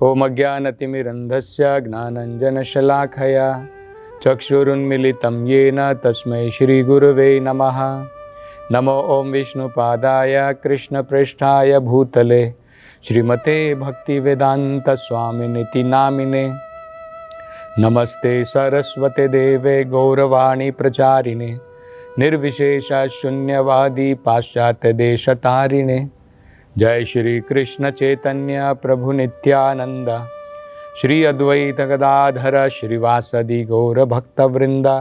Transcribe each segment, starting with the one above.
ओम अज्ञानतिमिरन्धस्य ज्ञानाञ्जनशलाखया चक्षुरुन्मीलितं येन तस्मै श्रीगुरवे नमः। नमो ओम विष्णुपादाय कृष्णप्रेष्ठाय भूतले श्रीमते भक्तिवेदांत स्वामिनिति नामिने। नमस्ते सरस्वते देवे गौरवाणी प्रचारिणे निर्विशेष शून्यवादी पाश्चात्य देशतारिणे। जय श्री कृष्ण चैतन्य प्रभु नित्यानंद श्री अद्वैत गदाधर श्रीवासदि गौर भक्तवृंदा।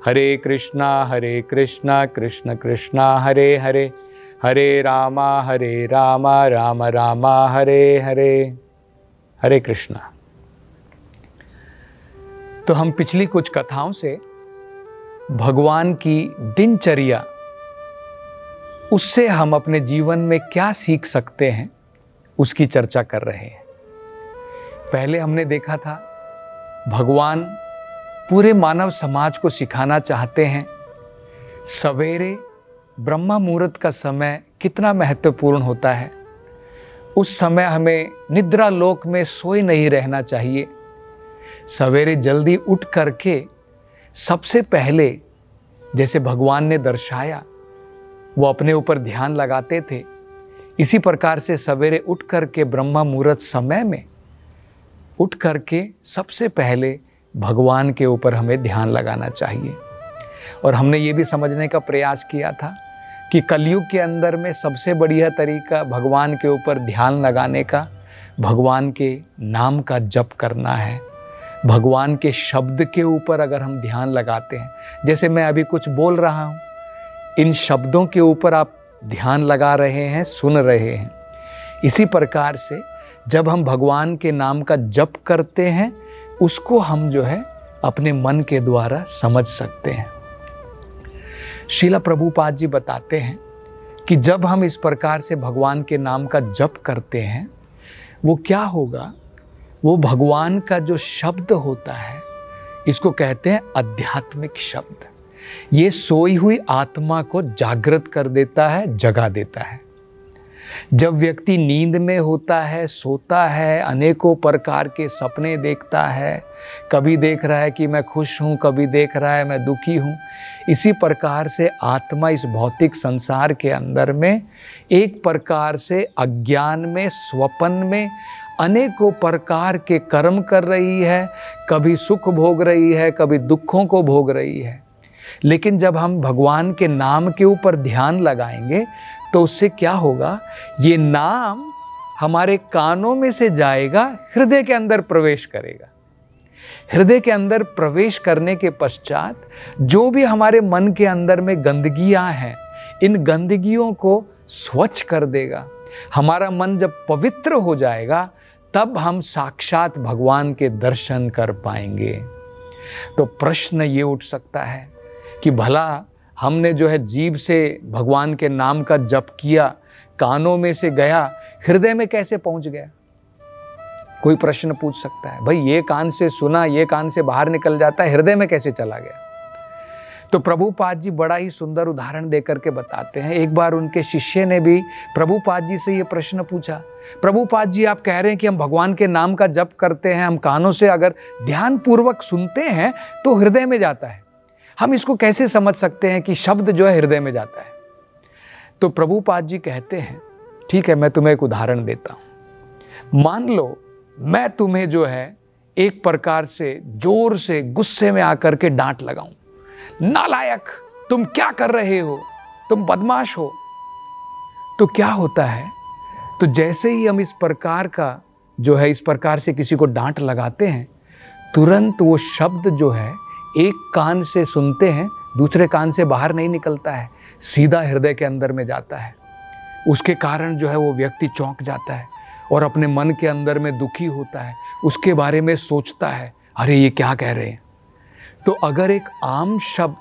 हरे कृष्णा कृष्ण कृष्णा हरे हरे, हरे राम राम राम हरे हरे। हरे कृष्णा। तो हम पिछली कुछ कथाओं से भगवान की दिनचर्या, उससे हम अपने जीवन में क्या सीख सकते हैं, उसकी चर्चा कर रहे हैं। पहले हमने देखा था भगवान पूरे मानव समाज को सिखाना चाहते हैं सवेरे ब्रह्म मुहूर्त का समय कितना महत्वपूर्ण होता है। उस समय हमें निद्रा लोक में सोए नहीं रहना चाहिए। सवेरे जल्दी उठ करके सबसे पहले, जैसे भगवान ने दर्शाया, वो अपने ऊपर ध्यान लगाते थे। इसी प्रकार से सवेरे उठ करके ब्रह्म मुहूर्त समय में उठ करके सबसे पहले भगवान के ऊपर हमें ध्यान लगाना चाहिए। और हमने ये भी समझने का प्रयास किया था कि कलयुग के अंदर में सबसे बढ़िया तरीका भगवान के ऊपर ध्यान लगाने का, भगवान के नाम का जप करना है। भगवान के शब्द के ऊपर अगर हम ध्यान लगाते हैं, जैसे मैं अभी कुछ बोल रहा हूँ, इन शब्दों के ऊपर आप ध्यान लगा रहे हैं, सुन रहे हैं। इसी प्रकार से जब हम भगवान के नाम का जप करते हैं, उसको हम जो है अपने मन के द्वारा समझ सकते हैं। श्रील प्रभुपाद जी बताते हैं कि जब हम इस प्रकार से भगवान के नाम का जप करते हैं, वो क्या होगा, वो भगवान का जो शब्द होता है, इसको कहते हैं आध्यात्मिक शब्द। ये सोई हुई आत्मा को जागृत कर देता है, जगा देता है। जब व्यक्ति नींद में होता है, सोता है, अनेकों प्रकार के सपने देखता है, कभी देख रहा है कि मैं खुश हूँ, कभी देख रहा है मैं दुखी हूँ। इसी प्रकार से आत्मा इस भौतिक संसार के अंदर में एक प्रकार से अज्ञान में, स्वप्न में अनेकों प्रकार के कर्म कर रही है। कभी सुख भोग रही है, कभी दुखों को भोग रही है। लेकिन जब हम भगवान के नाम के ऊपर ध्यान लगाएंगे तो उससे क्या होगा, ये नाम हमारे कानों में से जाएगा, हृदय के अंदर प्रवेश करेगा। हृदय के अंदर प्रवेश करने के पश्चात जो भी हमारे मन के अंदर में गंदगियां हैं, इन गंदगियों को स्वच्छ कर देगा। हमारा मन जब पवित्र हो जाएगा, तब हम साक्षात भगवान के दर्शन कर पाएंगे। तो प्रश्न ये उठ सकता है कि भला हमने जो है जीभ से भगवान के नाम का जप किया, कानों में से गया, हृदय में कैसे पहुंच गया? कोई प्रश्न पूछ सकता है, भाई ये कान से सुना, ये कान से बाहर निकल जाता है, हृदय में कैसे चला गया? तो प्रभुपाद जी बड़ा ही सुंदर उदाहरण देकर के बताते हैं। एक बार उनके शिष्य ने भी प्रभुपाद जी से ये प्रश्न पूछा, प्रभुपाद जी आप कह रहे हैं कि हम भगवान के नाम का जप करते हैं, हम कानों से अगर ध्यान पूर्वक सुनते हैं तो हृदय में जाता है, हम इसको कैसे समझ सकते हैं कि शब्द जो है हृदय में जाता है? तो प्रभुपाद जी कहते हैं, ठीक है, मैं तुम्हें एक उदाहरण देता हूं। मान लो मैं तुम्हें जो है एक प्रकार से जोर से गुस्से में आकर के डांट लगाऊं, नालायक तुम क्या कर रहे हो, तुम बदमाश हो। तो क्या होता है, तो जैसे ही हम इस प्रकार का जो है इस प्रकार से किसी को डांट लगाते हैं, तुरंत वो शब्द जो है एक कान से सुनते हैं, दूसरे कान से बाहर नहीं निकलता है, सीधा हृदय के अंदर में जाता है। उसके कारण जो है वो व्यक्ति चौंक जाता है और अपने मन के अंदर में दुखी होता है, उसके बारे में सोचता है, अरे ये क्या कह रहे हैं। तो अगर एक आम शब्द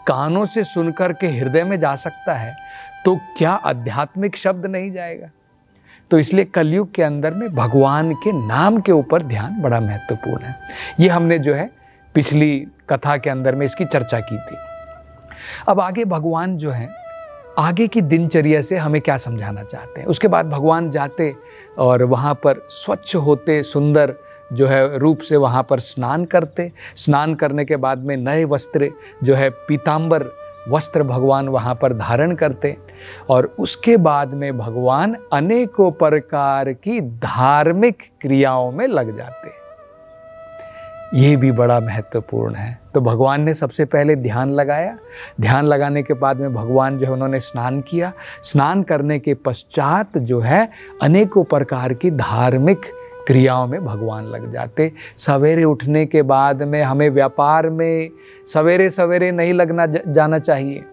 कानों से सुनकर के हृदय में जा सकता है, तो क्या आध्यात्मिक शब्द नहीं जाएगा? तो इसलिए कलयुग के अंदर में भगवान के नाम के ऊपर ध्यान बड़ा महत्वपूर्ण है। ये हमने जो है पिछली कथा के अंदर में इसकी चर्चा की थी। अब आगे भगवान जो है आगे की दिनचर्या से हमें क्या समझाना चाहते हैं। उसके बाद भगवान जाते और वहाँ पर स्वच्छ होते, सुंदर जो है रूप से वहाँ पर स्नान करते। स्नान करने के बाद में नए वस्त्र जो है पीतांबर वस्त्र भगवान वहाँ पर धारण करते और उसके बाद में भगवान अनेकों प्रकार की धार्मिक क्रियाओं में लग जाते। ये भी बड़ा महत्वपूर्ण है। तो भगवान ने सबसे पहले ध्यान लगाया। ध्यान लगाने के बाद में भगवान जो है उन्होंने स्नान किया। स्नान करने के पश्चात जो है अनेकों प्रकार की धार्मिक क्रियाओं में भगवान लग जाते। सवेरे उठने के बाद में हमें व्यापार में सवेरे सवेरे नहीं लगना जाना चाहिए।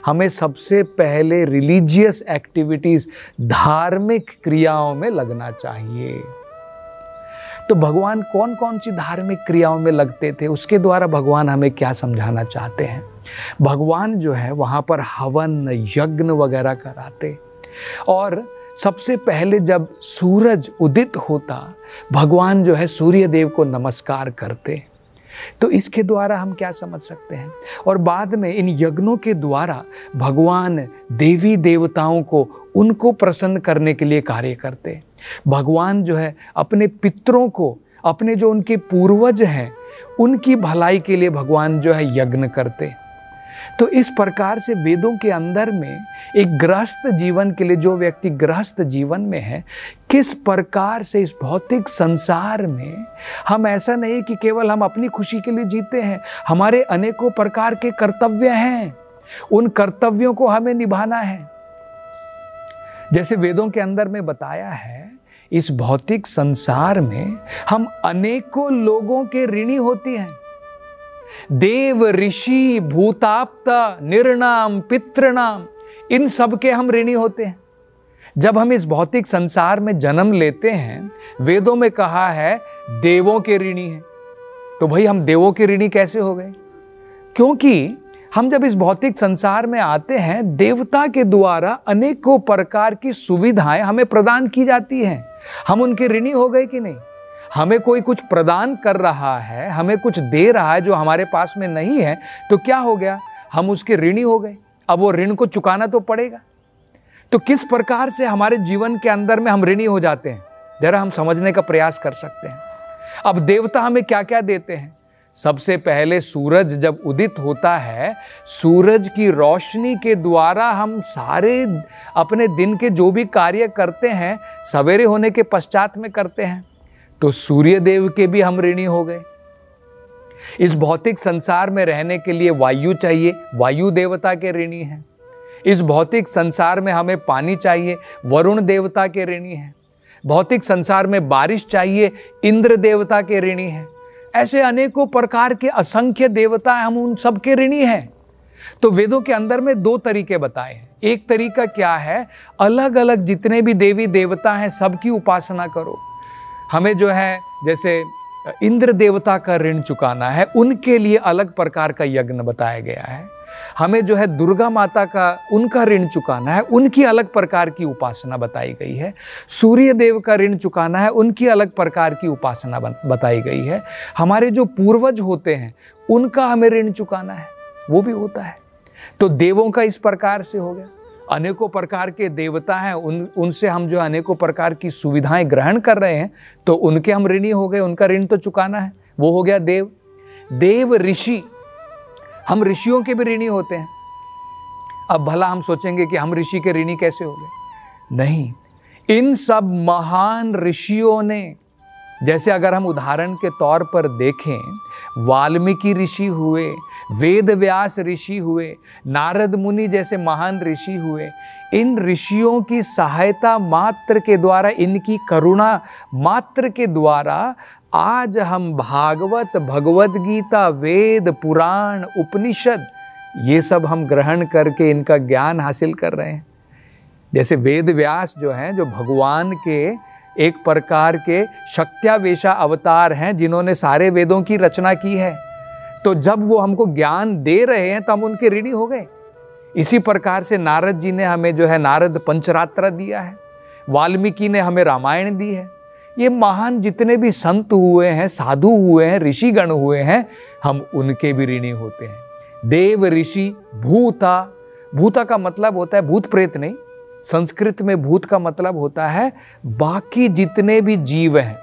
हमें सबसे पहले रिलीजियस एक्टिविटीज़, धार्मिक क्रियाओं में लगना चाहिए। तो भगवान कौन कौन सी धार्मिक क्रियाओं में लगते थे, उसके द्वारा भगवान हमें क्या समझाना चाहते हैं। भगवान जो है वहाँ पर हवन यज्ञ वगैरह कराते और सबसे पहले जब सूरज उदित होता भगवान जो है सूर्य देव को नमस्कार करते। तो इसके द्वारा हम क्या समझ सकते हैं। और बाद में इन यज्ञों के द्वारा भगवान देवी देवताओं को उनको प्रसन्न करने के लिए कार्य करते। भगवान जो है अपने पितरों को, अपने जो उनके पूर्वज हैं उनकी भलाई के लिए भगवान जो है यज्ञ करते। तो इस प्रकार से वेदों के अंदर में एक गृहस्थ जीवन के लिए, जो व्यक्ति गृहस्थ जीवन में है, किस प्रकार से इस भौतिक संसार में हम ऐसा नहीं कि केवल हम अपनी खुशी के लिए जीते हैं। हमारे अनेकों प्रकार के कर्तव्य हैं, उन कर्तव्यों को हमें निभाना है। जैसे वेदों के अंदर में बताया है, इस भौतिक संसार में हम अनेकों लोगों के ऋणी होते हैं। देव, ऋषि, भूताप्ता, निर्णाम, पितृणाम, इन सब के हम ऋणी होते हैं। जब हम इस भौतिक संसार में जन्म लेते हैं, वेदों में कहा है देवों के ऋणी हैं। तो भाई हम देवों के ऋणी कैसे हो गए? क्योंकि हम जब इस भौतिक संसार में आते हैं, देवता के द्वारा अनेकों प्रकार की सुविधाएं हमें प्रदान की जाती हैं। हम उनके ऋणी हो गए कि नहीं? हमें कोई कुछ प्रदान कर रहा है, हमें कुछ दे रहा है जो हमारे पास में नहीं है, तो क्या हो गया? हम उसके ऋणी हो गए। अब वो ऋण को चुकाना तो पड़ेगा। तो किस प्रकार से हमारे जीवन के अंदर में हम ऋणी हो जाते हैं, जरा हम समझने का प्रयास कर सकते हैं। अब देवता हमें क्या क्या देते हैं? सबसे पहले सूरज जब उदित होता है, सूरज की रोशनी के द्वारा हम सारे अपने दिन के जो भी कार्य करते हैं सवेरे होने के पश्चात में करते हैं। तो सूर्य देव के भी हम ऋणी हो गए। इस भौतिक संसार में रहने के लिए वायु चाहिए, वायु देवता के ऋणी हैं। इस भौतिक संसार में हमें पानी चाहिए, वरुण देवता के ऋणी हैं। भौतिक संसार में बारिश चाहिए, इंद्र देवता के ऋणी हैं। ऐसे अनेकों प्रकार के असंख्य देवता हैं, हम उन सब के ऋणी हैं। तो वेदों के अंदर में दो तरीके बताए हैं। एक तरीका क्या है? अलग अलग जितने भी देवी देवता हैं सबकी उपासना करो। हमें जो है जैसे इंद्र देवता का ऋण चुकाना है, उनके लिए अलग प्रकार का यज्ञ बताया गया है। हमें जो है दुर्गा माता का उनका ऋण चुकाना है, उनकी अलग प्रकार की उपासना बताई गई है। सूर्य देव का ऋण चुकाना है, उनकी अलग प्रकार की उपासना बताई गई है। हमारे जो पूर्वज होते हैं उनका हमें ऋण चुकाना है, वो भी होता है। तो देवों का इस प्रकार से हो गया। अनेकों प्रकार के देवता हैं, उनसे हम जो अनेकों प्रकार की सुविधाएं ग्रहण कर रहे हैं, तो उनके हम ऋणी हो गए, उनका ऋण तो चुकाना है। वो हो गया देव। देव, ऋषि, हम ऋषियों के भी ऋणी होते हैं। अब भला हम सोचेंगे कि हम ऋषि के ऋणी कैसे हो गए? नहीं, इन सब महान ऋषियों ने, जैसे अगर हम उदाहरण के तौर पर देखें, वाल्मीकि ऋषि हुए, वेद व्यास ऋषि हुए, नारद मुनि जैसे महान ऋषि हुए। इन ऋषियों की सहायता मात्र के द्वारा, इनकी करुणा मात्र के द्वारा आज हम भागवत, भगवद गीता, वेद, पुराण, उपनिषद, ये सब हम ग्रहण करके इनका ज्ञान हासिल कर रहे हैं। जैसे वेद व्यास जो हैं, जो भगवान के एक प्रकार के शक्त्यावेशा अवतार हैं, जिन्होंने सारे वेदों की रचना की है। तो जब वो हमको ज्ञान दे रहे हैं तो हम उनके ऋणी हो गए। इसी प्रकार से नारद जी ने हमें जो है नारद पंचरात्र दिया है, वाल्मीकि ने हमें रामायण दी है। ये महान जितने भी संत हुए हैं, साधु हुए हैं, ऋषिगण हुए हैं, हम उनके भी ऋणी होते हैं। देव, ऋषि, भूता, भूता का मतलब होता है भूत प्रेत नहीं, संस्कृत में भूत का मतलब होता है बाकी जितने भी जीव हैं।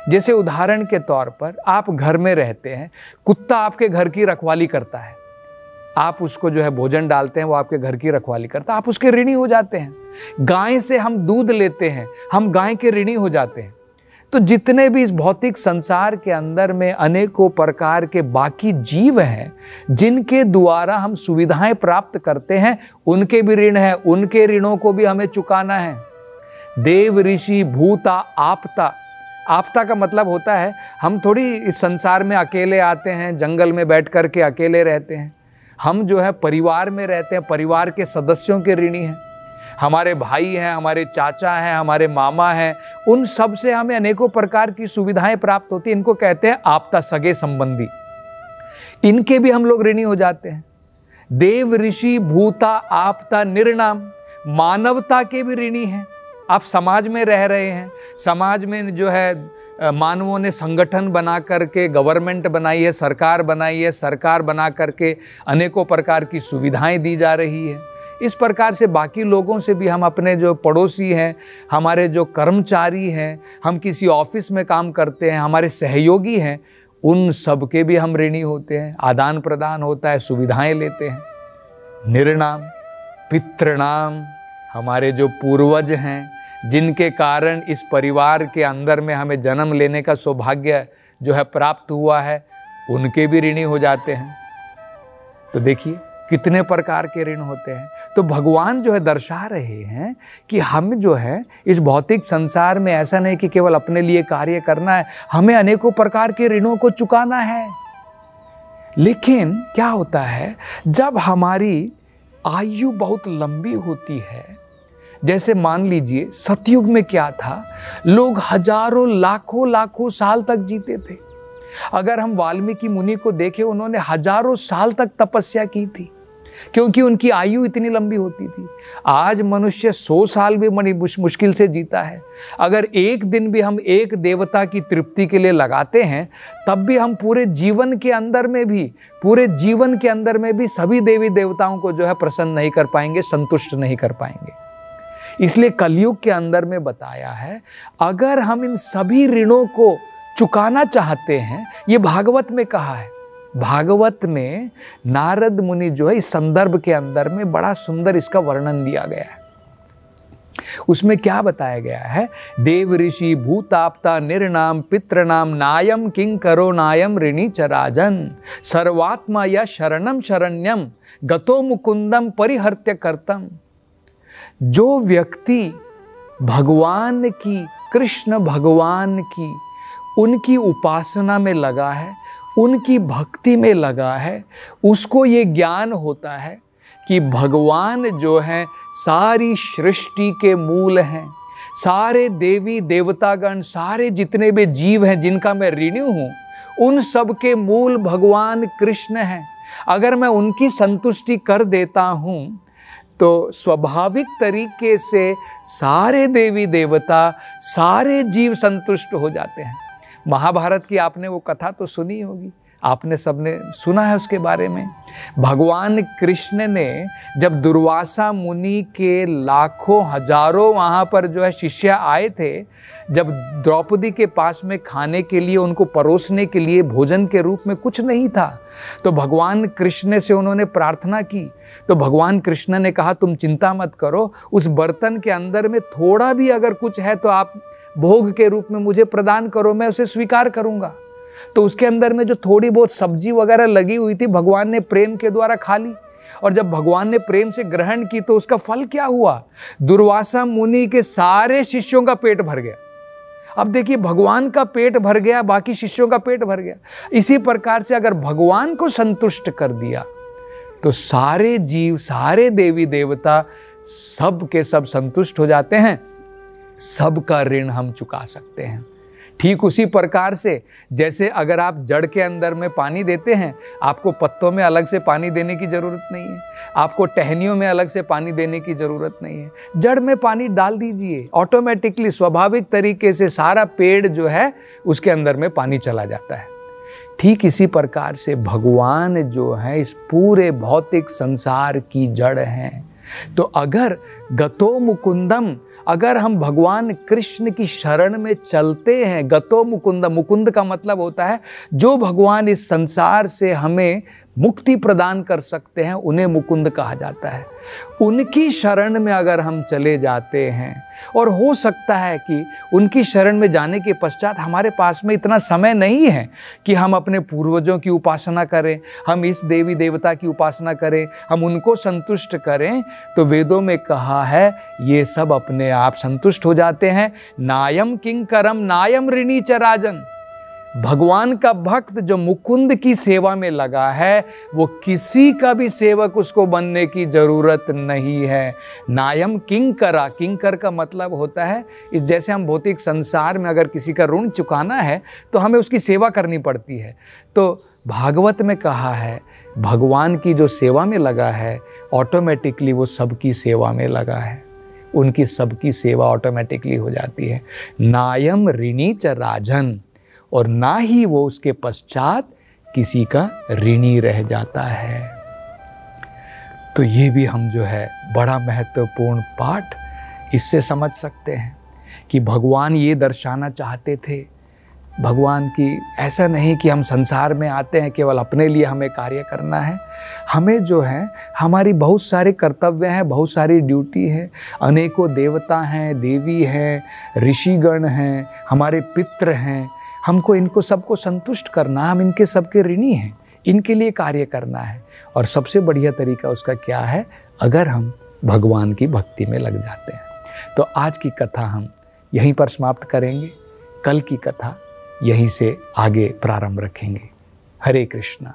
जैसे उदाहरण के तौर पर आप घर में रहते हैं, कुत्ता आपके घर की रखवाली करता है, आप उसको जो है भोजन डालते हैं, वो आपके घर की रखवाली करता है, आप उसके ऋणी हो जाते हैं। गाय से हम दूध लेते हैं, हम गाय के ऋणी हो जाते हैं। तो जितने भी इस भौतिक संसार के अंदर में अनेकों प्रकार के बाकी जीव हैं जिनके द्वारा हम सुविधाएं प्राप्त करते हैं, उनके भी ऋण है, उनके ऋणों को भी हमें चुकाना है। देव ऋषि भूता आपता, आपता का मतलब होता है हम थोड़ी इस संसार में अकेले आते हैं, जंगल में बैठ कर के अकेले रहते हैं। हम जो है परिवार में रहते हैं, परिवार के सदस्यों के ऋणी हैं। हमारे भाई हैं, हमारे चाचा हैं, हमारे मामा हैं, उन सब से हमें अनेकों प्रकार की सुविधाएं प्राप्त होती हैं। इनको कहते हैं आपता, सगे संबंधी। इनके भी हम लोग ऋणी हो जाते हैं। देव ऋषि भूता आपता निर्णाम, मानवता के भी ऋणी हैं। आप समाज में रह रहे हैं, समाज में जो है मानवों ने संगठन बना करके गवर्नमेंट बनाई है, सरकार बनाई है, सरकार बना करके अनेकों प्रकार की सुविधाएं दी जा रही है। इस प्रकार से बाकी लोगों से भी हम अपने जो पड़ोसी हैं, हमारे जो कर्मचारी हैं, हम किसी ऑफिस में काम करते हैं, हमारे सहयोगी हैं, उन सब के भी हम ऋणी होते हैं। आदान प्रदान होता है, सुविधाएं लेते हैं। निर्णाम पितृणाम, हमारे जो पूर्वज हैं जिनके कारण इस परिवार के अंदर में हमें जन्म लेने का सौभाग्य जो है प्राप्त हुआ है, उनके भी ऋणी हो जाते हैं। तो देखिए कितने प्रकार के ऋण होते हैं। तो भगवान जो है दर्शा रहे हैं कि हम जो है इस भौतिक संसार में ऐसा नहीं कि केवल अपने लिए कार्य करना है, हमें अनेकों प्रकार के ऋणों को चुकाना है। लेकिन क्या होता है, जब हमारी आयु बहुत लंबी होती है, जैसे मान लीजिए सतयुग में क्या था, लोग हजारों लाखों साल तक जीते थे। अगर हम वाल्मीकि मुनि को देखें, उन्होंने हजारों साल तक तपस्या की थी क्योंकि उनकी आयु इतनी लंबी होती थी। आज मनुष्य 100 साल भी बड़ी मुश्किल से जीता है। अगर एक दिन भी हम एक देवता की तृप्ति के लिए लगाते हैं, तब भी हम पूरे जीवन के अंदर में भी सभी देवी देवताओं को जो है प्रसन्न नहीं कर पाएंगे, संतुष्ट नहीं कर पाएंगे। इसलिए कलयुग के अंदर में बताया है, अगर हम इन सभी ऋणों को चुकाना चाहते हैं, ये भागवत में कहा है। भागवत में नारद मुनि जो है इस संदर्भ के अंदर में बड़ा सुंदर इसका वर्णन दिया गया है। उसमें क्या बताया गया है, देव ऋषि भूताप्ता निर्णाम पितृणाम नायम किंग करो नायम ऋणी चराजन सर्वात्मा या शरणम शरण्यम गतो मुकुंदम परिहर्त्य करतम। जो व्यक्ति भगवान की, कृष्ण भगवान की, उनकी उपासना में लगा है, उनकी भक्ति में लगा है, उसको ये ज्ञान होता है कि भगवान जो हैं सारी सृष्टि के मूल हैं। सारे देवी देवतागण, सारे जितने भी जीव हैं जिनका मैं ऋणी हूँ, उन सब के मूल भगवान कृष्ण हैं। अगर मैं उनकी संतुष्टि कर देता हूँ तो स्वाभाविक तरीके से सारे देवी देवता, सारे जीव संतुष्ट हो जाते हैं। महाभारत की आपने वो कथा तो सुनी होगी, आपने सबने सुना है उसके बारे में। भगवान कृष्ण ने जब दुर्वासा मुनि के लाखों हजारों वहाँ पर जो है शिष्य आए थे, जब द्रौपदी के पास में खाने के लिए, उनको परोसने के लिए भोजन के रूप में कुछ नहीं था, तो भगवान कृष्ण से उन्होंने प्रार्थना की। तो भगवान कृष्ण ने कहा, तुम चिंता मत करो, उस बर्तन के अंदर में थोड़ा भी अगर कुछ है तो आप भोग के रूप में मुझे प्रदान करो, मैं उसे स्वीकार करूंगा। तो उसके अंदर में जो थोड़ी बहुत सब्जी वगैरह लगी हुई थी, भगवान ने प्रेम के द्वारा खा ली। और जब भगवान ने प्रेम से ग्रहण की तो उसका फल क्या हुआ, दुर्वासा मुनि के सारे शिष्यों का पेट भर गया। अब देखिए, भगवान का पेट भर गया, बाकी शिष्यों का पेट भर गया। इसी प्रकार से अगर भगवान को संतुष्ट कर दिया तो सारे जीव, सारे देवी देवता सब के सब संतुष्ट हो जाते हैं, सबका ऋण हम चुका सकते हैं। ठीक उसी प्रकार से जैसे अगर आप जड़ के अंदर में पानी देते हैं, आपको पत्तों में अलग से पानी देने की ज़रूरत नहीं है, आपको टहनियों में अलग से पानी देने की ज़रूरत नहीं है। जड़ में पानी डाल दीजिए, ऑटोमेटिकली स्वाभाविक तरीके से सारा पेड़ जो है उसके अंदर में पानी चला जाता है। ठीक इसी प्रकार से भगवान जो है इस पूरे भौतिक संसार की जड़ हैं। तो अगर गतो मुकुंदम, अगर हम भगवान कृष्ण की शरण में चलते हैं, गतो मुकुंदम, मुकुंद का मतलब होता है जो भगवान इस संसार से हमें मुक्ति प्रदान कर सकते हैं, उन्हें मुकुंद कहा जाता है। उनकी शरण में अगर हम चले जाते हैं, और हो सकता है कि उनकी शरण में जाने के पश्चात हमारे पास में इतना समय नहीं है कि हम अपने पूर्वजों की उपासना करें, हम इस देवी देवता की उपासना करें, हम उनको संतुष्ट करें, तो वेदों में कहा है ये सब अपने आप संतुष्ट हो जाते हैं। नायम किंकरम नायम ऋणी च राजन। भगवान का भक्त जो मुकुंद की सेवा में लगा है, वो किसी का भी सेवक उसको बनने की जरूरत नहीं है। नायम किंकरा, किंकर का मतलब होता है इस जैसे हम भौतिक संसार में अगर किसी का ऋण चुकाना है तो हमें उसकी सेवा करनी पड़ती है। तो भागवत में कहा है भगवान की जो सेवा में लगा है ऑटोमेटिकली वो सबकी सेवा में लगा है, उनकी सबकी सेवा ऑटोमेटिकली हो जाती है। नायम ऋणी च राजन, और ना ही वो उसके पश्चात किसी का ऋणी रह जाता है। तो ये भी हम जो है बड़ा महत्वपूर्ण पाठ इससे समझ सकते हैं कि भगवान ये दर्शाना चाहते थे, भगवान की ऐसा नहीं कि हम संसार में आते हैं केवल अपने लिए हमें कार्य करना है। हमें जो है हमारी बहुत सारे कर्तव्य हैं, बहुत सारी ड्यूटी है, अनेकों देवता हैं, देवी हैं, ऋषिगण हैं, हमारे पितृ हैं, हमको इनको सबको संतुष्ट करना, हम इनके सबके ऋणी हैं, इनके लिए कार्य करना है। और सबसे बढ़िया तरीका उसका क्या है, अगर हम भगवान की भक्ति में लग जाते हैं। तो आज की कथा हम यहीं पर समाप्त करेंगे, कल की कथा यहीं से आगे प्रारंभ रखेंगे। हरे कृष्णा।